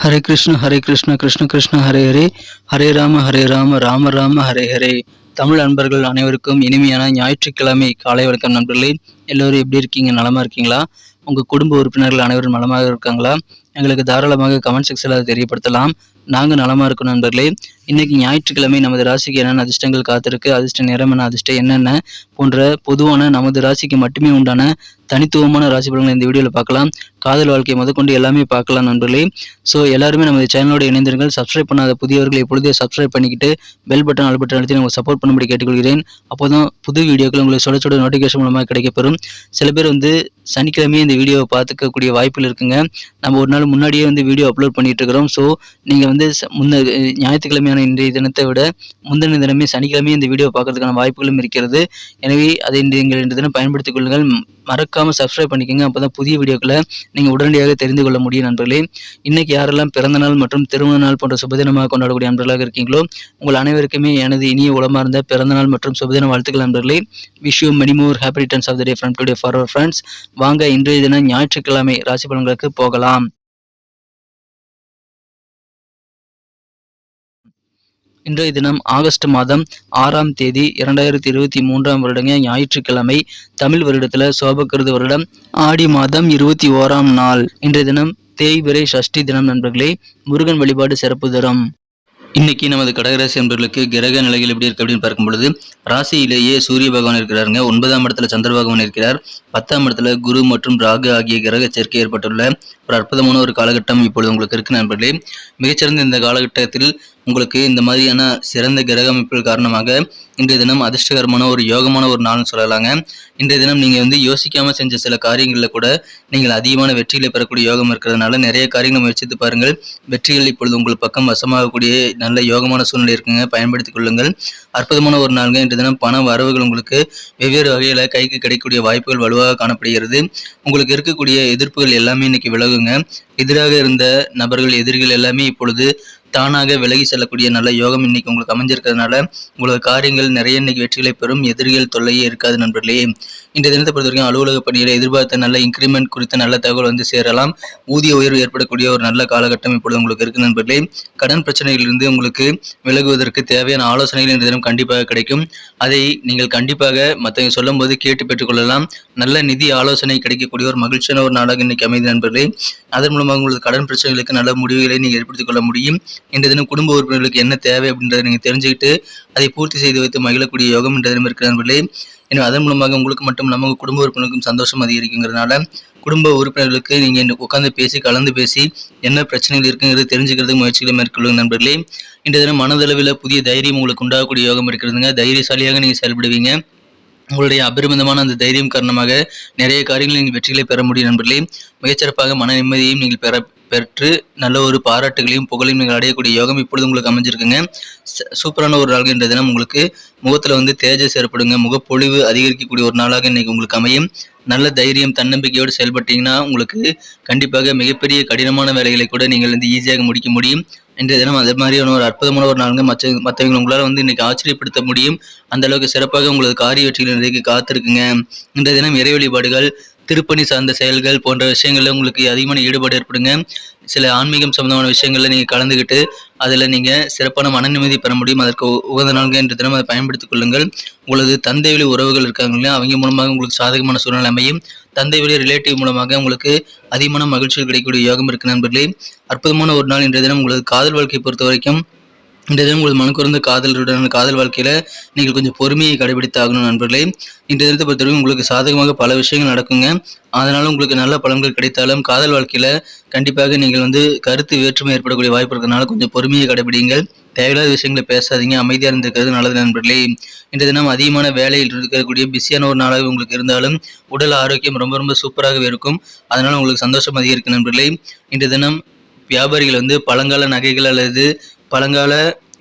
ஹரே கிருஷ்ண கிருஷ்ண கிருஷ்ண ஹரே ஹரே, ஹரே ராம ராம ராம ஹரே ஹரே. தமிழ் அன்பர்கள் அனைவருக்கும் இனிமையான ஞாயிற்றுக்கிழமை காலை வணக்கம் நண்பர்களே. எல்லோரும் எப்படி இருக்கீங்க? நலமா இருக்கீங்களா? உங்கள் குடும்ப உறுப்பினர்கள் அனைவரும் நலமாக இருக்காங்களா? எங்களுக்கு தாராளமாக கமெண்ட் செக்ஷனில் அதை தெரியப்படுத்தலாம். நாங்கள் நலமாக இருக்கோம் நண்பர்களே. இன்னைக்கு ஞாயிற்றுக்கிழமை நமது ராசிக்கு என்னென்ன அதிர்ஷ்டங்கள் காத்திருக்கு, அதிர்ஷ்ட நிறம் என்ன, அதிர்ஷ்டம் என்னென்ன போன்ற பொதுவான நமது ராசிக்கு மட்டுமே உண்டான தனித்துவமான ராசி பலன்களை இந்த வீடியோவில் பார்க்கலாம். காதல் வாழ்க்கை முதற்கொண்டு எல்லாமே பார்க்கலாம் நண்பர்களே. ஸோ எல்லாருமே நமது சேனலோட இணைந்திருங்கள். சப்ஸ்கிரைப் பண்ணாத புதியவர்கள் இப்பொழுதே சப்ஸ்கிரைப் பண்ணிக்கிட்டு பெல் பட்டன் ஆல் பட்டன் அழுத்தி உங்களுக்கு சப்போர்ட் பண்ணும்படி கேட்டுக்கொள்கிறேன். அப்போ தான் புது வீடியோக்கள் உங்களுக்கு சுட சுட நோட்டிஃபிகேஷன் மூலமாக கிடைக்கப்பெறும். சில பேர் சனிக்கிழமையே இந்த வீடியோவை பார்த்துக்கக்கூடிய வாய்ப்புகள் இருக்குங்க. நம்ம ஒரு நாள் முன்னாடியே வீடியோ அப்லோட் பண்ணிட்டு இருக்கிறோம். ஸோ நீங்கள் ஞாயிற்றுக்கிழமையான இன்றைய தினத்தை விட முந்தின தினமே சனிக்கிழமையே இந்த வீடியோ பார்க்கறதுக்கான வாய்ப்புகளும் இருக்கிறது. எனவே அதை நீங்கள் இன்றைய தினம் பயன்படுத்திக் கொள்ளுங்கள். மறக்காமல் சப்ஸ்கிரைப் பண்ணிக்கோங்க. அப்போ தான் புதிய வீடியோக்களை நீங்கள் உடனடியாக தெரிந்து கொள்ள முடியும் நண்பர்களே. இன்னைக்கு யாரெல்லாம் பிறந்த நாள் மற்றும் திருமண நாள் போன்ற சுபதினமாக கொண்டாடக்கூடிய நண்பர்களாக இருக்கீங்களோ உங்கள் அனைவருக்குமே எனது இனிய உளமார்ந்த பிறந்த நாள் மற்றும் சுபதின வாழ்த்துக்கள் நண்பர்களே. Wish you many more happy returns of the day from today for our friends. வாங்க இன்றைய தினம் ஞாயிற்றுக்கிழமை ராசி பலன்களுக்கு போகலாம். இன்றைய தினம் ஆகஸ்ட் மாதம் 6ஆம் தேதி 2023ஆம் வருடங்க ஞாயிற்றுக்கிழமை. தமிழ் வருடத்தில் சோபக்கிருது வருடம் ஆடி மாதம் 21ஆம் நாள். இன்றைய தினம் தேய்பிறை சஷ்டி தினம் நண்பர்களே. முருகன் வழிபாடு சிறப்பு தரும். இன்னைக்கு நமது கடகராசி நண்பர்களுக்கு கிரக நிலைகள் எப்படி இருக்கு அப்படின்னு பார்க்கும் பொழுது, ராசியிலேயே சூரிய பகவான் இருக்கிறாருங்க. 9ஆம் இடத்துல சந்திர பகவான் இருக்கிறார். 10ஆம் இடத்துல குரு மற்றும் ராகு ஆகிய கிரக சேர்க்கை ஏற்பட்டுள்ள ஒரு அற்புதமான ஒரு காலகட்டம் இப்பொழுது உங்களுக்கு இருக்கு நண்பர்களே. மிகச்சிறந்த இந்த காலகட்டத்தில் உங்களுக்கு இந்த மாதிரியான சிறந்த கிரக அமைப்புகள் காரணமாக இன்றைய தினம் அதிர்ஷ்டகரமான ஒரு யோகமான ஒரு நாள்னு சொல்லலாங்க. இன்றைய தினம் நீங்கள் யோசிக்காம செஞ்ச சில காரியங்களில் கூட நீங்கள் அதிகமான வெற்றிகளை பெறக்கூடிய யோகம் இருக்கிறதுனால நிறைய காரியங்களை முயற்சித்து பாருங்கள். வெற்றிகள் இப்பொழுது உங்கள் பக்கம் வசமாகக்கூடிய நல்ல யோகமான சூழ்நிலை இருக்குங்க. பயன்படுத்திக் கொள்ளுங்கள். அற்புதமான ஒரு நாள்ங்க. இன்றைய தினம் பண வரவுகள் உங்களுக்கு வெவ்வேறு வகையில் கைக்கு கிடைக்கக்கூடிய வாய்ப்புகள் வலுவாக காணப்படுகிறது. உங்களுக்கு இருக்கக்கூடிய எதிர்ப்புகள் எல்லாமே இன்னைக்கு விலகுங்க. எதிராக இருந்த நபர்கள் எதிரிகள் எல்லாமே இப்பொழுது தானாக விலகி செல்லக்கூடிய நல்ல யோகம் இன்னைக்கு உங்களுக்கு அமைஞ்சிருக்கிறதுனால உங்களுக்கு காரியங்கள் நிறைய இன்னைக்கு வெற்றிகளை பெறும். எதிரிகள் தொல்லையே இருக்காது நண்பர்களே. இந்த தினத்தை பொறுத்த வரைக்கும் அலுவலக பணியில் எதிர்பார்த்த நல்ல இன்கிரிமெண்ட் குறித்த நல்ல தகவல் சேரலாம். ஊதிய உயர்வு ஏற்படக்கூடிய ஒரு நல்ல காலகட்டம் இப்பொழுது உங்களுக்கு இருக்கு நண்பர்களே. கடன் பிரச்சனைகளிலிருந்து உங்களுக்கு விலகுவதற்கு தேவையான ஆலோசனைகள் இந்த தினம் கண்டிப்பாக கிடைக்கும். அதை நீங்கள் கண்டிப்பாக மற்றவங்க சொல்லும் போது கேட்டு பெற்றுக்கொள்ளலாம். நல்ல நிதி ஆலோசனை கிடைக்கக்கூடிய ஒரு மகிழ்ச்சியான ஒரு நாளாக இன்னைக்கு அமைதி நண்பர்களே. அதன் மூலமாக உங்களுக்கு கடன் பிரச்சனைகளுக்கு நல்ல முடிவுகளை நீங்கள் ஏற்படுத்திக் கொள்ள முடியும். இன்றைய தினம் குடும்ப உறுப்பினர்களுக்கு என்ன தேவை அப்படின்றத நீங்கள் தெரிஞ்சுக்கிட்டு அதை பூர்த்தி செய்து வைத்து மகிழக்கூடிய யோகம் இன்றைய தினம் இருக்கிற நண்பர்களே. எனவே அதன் மூலமாக உங்களுக்கு மட்டும் நம்ம குடும்ப உறுப்பினருக்கும் சந்தோஷம் அதிகரிக்குங்கிறதுனால குடும்ப உறுப்பினர்களுக்கு நீங்கள் உட்காந்து பேசி கலந்து பேசி என்ன பிரச்சனைகள் இருக்குங்கிறது தெரிஞ்சுக்கிறதுக்கு முயற்சிகளை மேற்கொள்ளுங்க நண்பர்களே. இன்றைய தினம் மனதளவில் புதிய தைரியம் உங்களுக்கு உண்டாகக்கூடிய யோகம் இருக்கிறதுங்க. தைரியசாலியாக நீங்கள் செயல்படுவீங்க. உங்களுடைய அபரிமிதமான அந்த தைரியம் காரணமாக நிறைய காரியங்கள் நீங்கள் வெற்றிகளை பெற முடியும் நண்பர்களே. மிகச்சிறப்பாக மன நிம்மதியையும் நீங்கள் பெற்று நல்ல ஒரு பாராட்டுகளையும் புகழையும் நீங்கள் அடையக்கூடிய யோகம் இப்பொழுது உங்களுக்கு அமைஞ்சிருக்குங்க. சூப்பரான ஒரு நாள் இன்றைய தினம் உங்களுக்கு முகத்தில் தேஜஸ் ஏற்படுங்க. முகப்பொழிவு அதிகரிக்கக்கூடிய ஒரு நாளாக இன்னைக்கு உங்களுக்கு அமையும். நல்ல தைரியம் தன்னம்பிக்கையோடு செயல்பட்டீங்கன்னா உங்களுக்கு கண்டிப்பாக மிகப்பெரிய கடினமான வேலைகளை கூட நீங்கள் ஈஸியாக முடிக்க முடியும். இன்றைய தினம் அதே மாதிரியான ஒரு அற்புதமான ஒரு நாளுங்க. மற்றவங்க உங்களால் இன்னைக்கு ஆச்சரியப்படுத்த முடியும். அந்த அளவுக்கு சிறப்பாக உங்களது காரிய வெற்றிகள் இன்றைக்கு காத்திருக்குங்க. இன்றைய தினம் இறை வழிபாடுகள் திருப்பணி சார்ந்த செயல்கள் போன்ற விஷயங்கள்ல உங்களுக்கு அதிகமான ஈடுபாடு ஏற்படுங்க. சில ஆன்மீகம் சம்பந்தமான விஷயங்கள்ல நீங்க கலந்துக்கிட்டு அதில் நீங்கள் சிறப்பான மன நிம்மதி பெற முடியும். அதற்கு உகந்த நாள்கள் என்ற தினம் அதை பயன்படுத்திக் கொள்ளுங்கள். உங்களது தந்தை வழி உறவுகள் இருக்காங்க இல்லையா, அவங்க மூலமாக உங்களுக்கு சாதகமான சூழ்நிலை அமையும். தந்தை வழி ரிலேட்டிவ் மூலமாக உங்களுக்கு அதிகமான மகிழ்ச்சிகள் கிடைக்கக்கூடிய யோகம் இருக்கு நண்பர்களே. அற்புதமான ஒரு நாள் இன்றைய தினம். உங்களது காதல் வாழ்க்கையை பொறுத்த வரைக்கும் இன்றைய தினம் உங்களுக்கு மனக்குறந்த காதலருடன் காதல் வாழ்க்கையில் நீங்கள் கொஞ்சம் பொறுமையை கடைபிடித்து ஆகணும் நண்பர்களே. இன்றைய தினத்தை பொறுத்தவரைக்கும் உங்களுக்கு சாதகமாக பல விஷயங்கள் நடக்குங்க. அதனால உங்களுக்கு நல்ல பலன்கள் கிடைத்தாலும் காதல் வாழ்க்கையில் கண்டிப்பாக நீங்கள் கருத்து வேற்றுமை ஏற்படக்கூடிய வாய்ப்பு இருக்கிறதுனால கொஞ்சம் பொறுமையை கடைபிடிங்கள். தேவையில்லாத விஷயங்களை பேசாதீங்க. அமைதியாக இருந்திருக்கிறது நல்லது நண்பர்களே. இன்றைய தினம் அதிகமான வேலையில் இருக்கக்கூடிய பிஸியான ஒரு நாளாக உங்களுக்கு இருந்தாலும் உடல் ஆரோக்கியம் ரொம்ப ரொம்ப சூப்பராகவே இருக்கும். அதனால உங்களுக்கு சந்தோஷம் அதிகரிக்கும் நண்பர்களே. இன்றைய தினம் வியாபாரிகள் பழங்கால நகைகள் அல்லது பழங்கால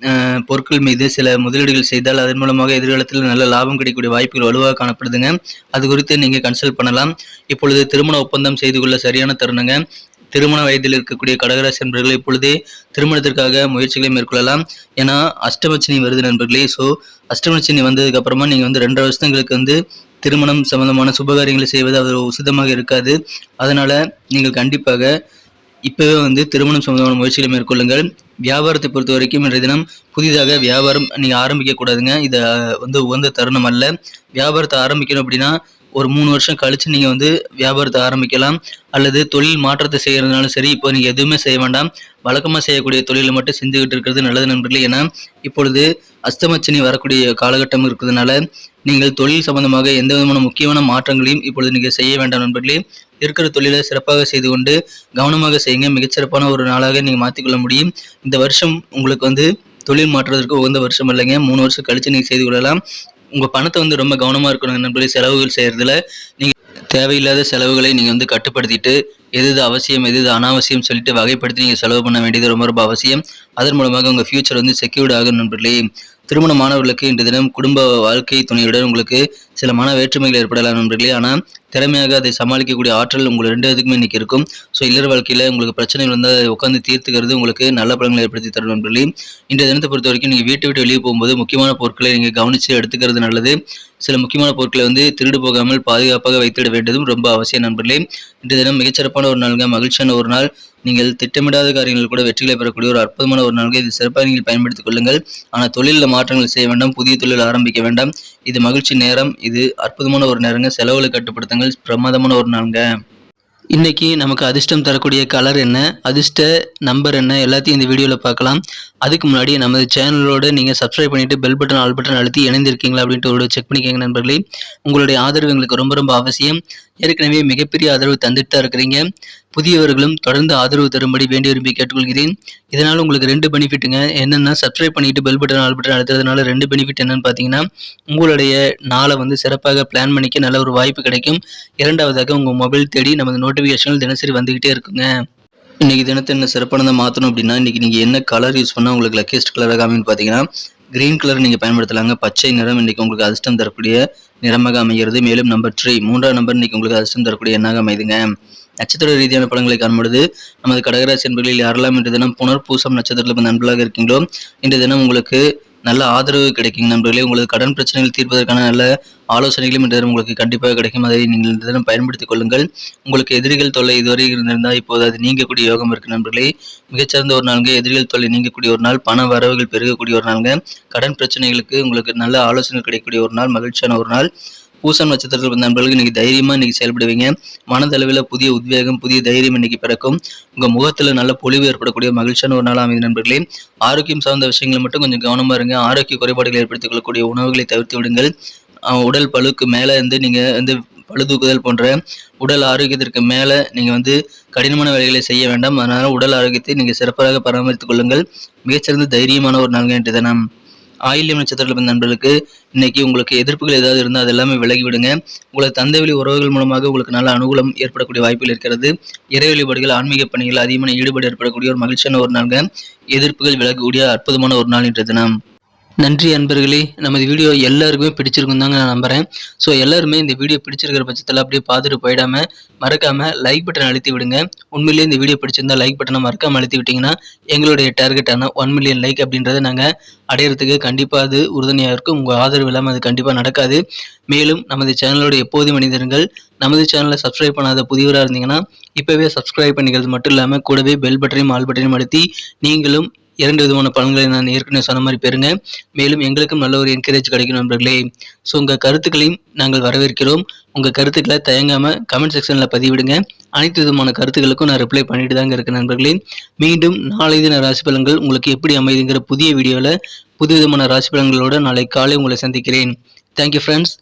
பொருட்கள் மீது சில முதலீடுகள் செய்தால் அதன் மூலமாக எதிர்காலத்தில் நல்ல லாபம் கிடைக்கக்கூடிய வாய்ப்புகள் வலுவாக காணப்படுதுங்க. அது குறித்து நீங்கள் கன்சல்ட் பண்ணலாம். இப்பொழுது திருமண ஒப்பந்தம் செய்து கொள்ள சரியான தருணங்க. திருமண வயதில் இருக்கக்கூடிய கடகராசி நண்பர்கள் இப்பொழுதே திருமணத்திற்காக முயற்சிகளை மேற்கொள்ளலாம். ஏன்னா அஷ்டமச்சனி வருது நண்பர்களே. ஸோ அஷ்டமச்சனி வந்ததுக்கு அப்புறமா நீங்கள் 2.5 வருஷங்களுக்கு திருமணம் சம்பந்தமான சுபகாரியங்களை செய்வது அது உசிதமாக இருக்காது. அதனால நீங்கள் கண்டிப்பாக இப்பவே வந்து திருமணம் சம்பந்தமான முயற்சிகளை மேற்கொள்ளுங்கள். வியாபாரத்தை பொறுத்த வரைக்கும் இன்றைய தினம் புதிதாக வியாபாரம் நீங்க ஆரம்பிக்க கூடாதுங்க. இத வந்து உகந்த தருணம் அல்ல. வியாபாரத்தை ஆரம்பிக்கணும் அப்படின்னா ஒரு 3 வருஷம் கழிச்சு நீங்க வந்து வியாபாரத்தை ஆரம்பிக்கலாம். அல்லது தொழில் மாற்றத்தை செய்யறதுனாலும் சரி, இப்போ நீங்க எதுவுமே செய்ய வேண்டாம். வழக்கமா செய்யக்கூடிய தொழிலை மட்டும் செஞ்சுக்கிட்டு இருக்கிறது நல்லது நண்பர்களே. ஏன்னா இப்பொழுது அஸ்தமச்சனி வரக்கூடிய காலகட்டம் இருக்கிறதுனால நீங்கள் தொழில் சம்பந்தமாக எந்த விதமான முக்கியமான மாற்றங்களையும் இப்பொழுது நீங்க செய்ய வேண்டாம் நண்பர்களே. இருக்கிற தொழிலை சிறப்பாக செய்து கொண்டு கவனமாக செய்யுங்க. மிகச்சிறப்பான ஒரு நாளாக நீங்க மாற்றிக்கொள்ள முடியும். இந்த வருஷம் உங்களுக்கு வந்து தொழில் மாற்றுவதற்கு உகந்த வருஷம் இல்லைங்க. 3 வருஷம் கழிச்சு நீங்க செய்து கொள்ளலாம். உங்க பணத்தை வந்து ரொம்ப கவனமா இருக்கணும் நண்பர்களே. செலவுகள் செய்யறதுல நீங்க தேவையில்லாத செலவுகளை நீங்க வந்து கட்டுப்படுத்திட்டு எது அவசியம் எது அனாவசியம் சொல்லிட்டு வகைப்படுத்தி நீங்க செலவு பண்ண வேண்டியது ரொம்ப ரொம்ப அவசியம். அதன் மூலமாக உங்க ஃபியூச்சர் வந்து செக்யூர்ட் ஆகும் நண்பர்களே. திருமணமானவர்களுக்கு இன்று தினம் குடும்ப வாழ்க்கை துணையுடன் உங்களுக்கு சில மன வேற்றுமைகள் ஏற்படலாம் நண்பர்களே. ஆனால் திறமையாக அதை சமாளிக்கக்கூடிய ஆற்றல் உங்களுக்கு 2 இதுக்குமே இன்னைக்கு இருக்கும். ஸோ இல்லற வாழ்க்கையில் உங்களுக்கு பிரச்சனைகள் வந்தால் அதை உட்காந்து தீர்த்துக்கிறது உங்களுக்கு நல்ல பலன்களை ஏற்படுத்தி தரும் நண்பர்களே. இன்றைய தினத்தை பொறுத்த வரைக்கும் நீங்கள் வீட்டை விட்டு வெளியே போகும்போது முக்கியமான பொருட்களை நீங்கள் கவனித்து எடுத்துக்கிறது நல்லது. சில முக்கியமான பொருட்களை வந்து திருடு போகாமல் பாதுகாப்பாக வைத்திட வேண்டியதும் ரொம்ப அவசியம் நண்பர்களே. இன்றைய தினம் மிகச்சிறப்பான ஒரு நாளுங்க, மகிழ்ச்சியான ஒரு நாள். நீங்கள் திட்டமிடாத காரியங்கள் கூட வெற்றிகளை பெறக்கூடிய ஒரு அற்புதமான ஒரு நாளுங்க. இது சிறப்பாக நீங்கள் பயன்படுத்திக் கொள்ளுங்கள். ஆனால் தொழிலில் மாற்றங்கள் செய்ய வேண்டாம், புதிய தொழில் ஆரம்பிக்க வேண்டாம். இது மகிழ்ச்சி நேரம், இது அற்புதமான ஒரு நேரங்க. செலவுகளை கட்டுப்படுத்துங்கள், பிரமாதமான ஒரு நாளுங்க. இன்னைக்கு நமக்கு அதிர்ஷ்டம் தரக்கூடிய கலர் என்ன, அதிர்ஷ்ட நம்பர் என்ன, எல்லாத்தையும் இந்த வீடியோவில் பார்க்கலாம். அதுக்கு முன்னாடி நமது சேனலோடு நீங்கள் சப்ஸ்கிரைப் பண்ணிவிட்டு பெல் பட்டன் ஆல் பட்டன் அழுத்தி இணைந்திருக்கீங்களா அப்படின்ட்டு ஒரு செக் பண்ணிக்கோங்க நண்பர்களே. உங்களுடைய ஆதரவு எங்களுக்கு ரொம்ப ரொம்ப அவசியம். ஏற்கனவே மிகப்பெரிய ஆதரவு தந்துட்டு தான் இருக்கிறீங்க. புதியவர்களும் தொடர்ந்து ஆதரவு தரும்படி வேண்டி விரும்பி கேட்டுக்கொள்கிறேன். இதனால் உங்களுக்கு 2 பெனிஃபிட்டுங்க. என்னென்னா சப்ஸ்கிரைப் பண்ணிட்டு பெல் பட்டன் ஆல் பட்டன் அழுத்துறதுனால 2 பெனிஃபிட் என்னன்னு பார்த்தீங்கன்னா, உங்களுடைய நாளை வந்து சிறப்பாக பிளான் பண்ணிக்க நல்ல ஒரு வாய்ப்பு கிடைக்கும். இரண்டாவதாக உங்கள் மொபைல் தேடி நமது நோட்டிஃபிகேஷன்கள் தினசரி வந்துக்கிட்டே இருக்குங்க. இன்றைக்கி தினத்தை என்ன சிறப்பானதாக மாற்றணும் அப்படின்னா, இன்றைக்கி நீங்கள் என்ன கலர் யூஸ் பண்ணால் உங்களுக்கு லக்கியஸ்ட் கலராக அமைன்னு பார்த்தீங்கன்னா, கிரீன் கலர் நீங்கள் பயன்படுத்தலாங்க. பச்சை நிறம் இன்றைக்கி உங்களுக்கு அதிர்ஷ்டம் தரக்கூடிய நிறமாக அமைகிறது. மேலும் நம்பர் 3 3ஆம் நம்பர் இன்றைக்கி உங்களுக்கு அதிர்ஷ்டம் தரக்கூடிய எண்ணாக அமைதுங்க. நட்சத்திர ரீதியான பலன்களை காணும்பொழுது நமது கடகராசி என்பர்களில் யாரெல்லாம் இன்று தினம் புனர்பூசம் நட்சத்திரத்தில் நண்பர்களாக இருக்கீங்களோ இன்று தினம் உங்களுக்கு நல்ல ஆதரவு கிடைக்கும் நண்பர்களே. உங்களுக்கு கடன் பிரச்சனைகள் தீர்ப்பதற்கான நல்ல ஆலோசனைகளும் இன்று தினம் உங்களுக்கு கண்டிப்பாக கிடைக்கும். அதை நீங்கள் இந்த தினம் பயன்படுத்திக் கொள்ளுங்கள். உங்களுக்கு எதிரிகள் தொல்லை இதுவரை இருந்திருந்தால் இப்போது அது நீங்கக்கூடிய யோகம் இருக்கு நண்பர்களே. மிகச்சிறந்த ஒரு நாளுங்க. எதிரிகள் தொல்லை நீங்கக்கூடிய ஒரு நாள், பண வரவுகள் பெருகக்கூடிய ஒரு நாளுங்க. கடன் பிரச்சனைகளுக்கு உங்களுக்கு நல்ல ஆலோசனை கிடைக்கக்கூடிய ஒரு நாள், மகிழ்ச்சியான ஒரு நாள். பூசம் நட்சத்திரத்தில் வந்த நண்பர்களுக்கு இன்னைக்கு தைரியமா இன்னைக்கு செயல்படுவீங்க. மனதளவில் புதிய உத்வேகம், புதிய தைரியம் இன்னைக்கு பிறக்கும். உங்க முகத்துல நல்ல பொலிவு ஏற்படக்கூடிய மகிழ்ச்சியான ஒரு நாள் அமைதி நண்பர்களே. ஆரோக்கியம் சார்ந்த விஷயங்களை மட்டும் கொஞ்சம் கவனமா இருங்க. ஆரோக்கிய குறைபாடுகளை ஏற்படுத்திக் கொள்ளக்கூடிய உணவுகளை தவிர்த்து விடுங்கள். உடல் பழுக்கு மேல இருந்து நீங்க வந்து பழுதூக்குதல் போன்ற உடல் ஆரோக்கியத்திற்கு மேல நீங்க வந்து கடினமான வேலைகளை செய்ய வேண்டாம். அதனால உடல் ஆரோக்கியத்தை நீங்க சிறப்பாக பராமரித்துக் கொள்ளுங்கள். மிகச்சிறந்த தைரியமான ஒரு நாள் இன்று தினம். ஆயில்யம் நட்சத்திரத்தில் பிறந்த நண்பர்களுக்கு இன்னைக்கு உங்களுக்கு எதிர்ப்புகள் ஏதாவது இருந்தால் அது எல்லாமே விலகி விடுங்க. உங்களுக்கு தந்தை வழி உறவுகள் மூலமாக உங்களுக்கு நல்ல அனுகூலம் ஏற்படக்கூடிய வாய்ப்புகள் இருக்கிறது. இறை வழிபாடுகள், ஆன்மீக பணிகள் அதிகமான ஈடுபாடு ஏற்படக்கூடிய ஒரு மகிழ்ச்சியான ஒரு நாள்ங்க. எதிர்ப்புகள் விலகக்கூடிய அற்புதமான ஒரு நாள் இன்று தினம். நன்றி அன்பர்களே. நமது வீடியோ எல்லாருக்குமே பிடிச்சிருக்கும் தாங்க நான் நம்புகிறேன். ஸோ எல்லாருமே இந்த வீடியோ பிடிச்சிருக்கிற பட்சத்தில் அப்படியே பார்த்துட்டு போயிடாமல் மறக்காமல் லைக் பட்டன் அழுத்தி விடுங்க. உண்மையிலேயே இந்த வீடியோ பிடிச்சிருந்தா லைக் பட்டனை மறக்காமல் அழுத்தி விட்டிங்கன்னா எங்களுடைய டார்கெட்டான 1 மில்லியன் லைக் அப்படின்றத நாங்கள் அடையிறதுக்கு கண்டிப்பாக அது உறுதுணையாக இருக்கும். உங்கள் ஆதரவு இல்லாமல் அது கண்டிப்பாக நடக்காது. மேலும் நமது சேனலோட எப்போதும் இணைந்திருங்கள். நமது சேனலை சப்ஸ்கிரைப் பண்ணாத புதியவராக இருந்தீங்கன்னா இப்போவே சப்ஸ்கிரைப் பண்ணிக்கிறது மட்டும் இல்லாமல் கூடவே பெல் பட்டனையும் ஆல் பட்டனையும் அழுத்தி நீங்களும் 2 விதமான பலன்களை நான் ஏற்கனவே சொன்ன மாதிரி பெறுங்க. மேலும் எங்களுக்கும் நல்ல ஒரு என்கரேஜ் கிடைக்கும் நண்பர்களே. ஸோ உங்கள் கருத்துக்களையும் நாங்கள் வரவேற்கிறோம். உங்கள் கருத்துக்களை தயங்காமல் கமெண்ட் செக்ஷனில் பதிவிடுங்க. அனைத்து விதமான கருத்துக்களுக்கும் நான் ரிப்ளை பண்ணிட்டு தாங்க இருக்கேன் நண்பர்களே. மீண்டும் நாளை தின ராசி பலன்கள் உங்களுக்கு எப்படி அமைதுங்கிற புதிய வீடியோவில் புது விதமான ராசி பலன்களோடு நாளை காலை உங்களை சந்திக்கிறேன். Thank you friends.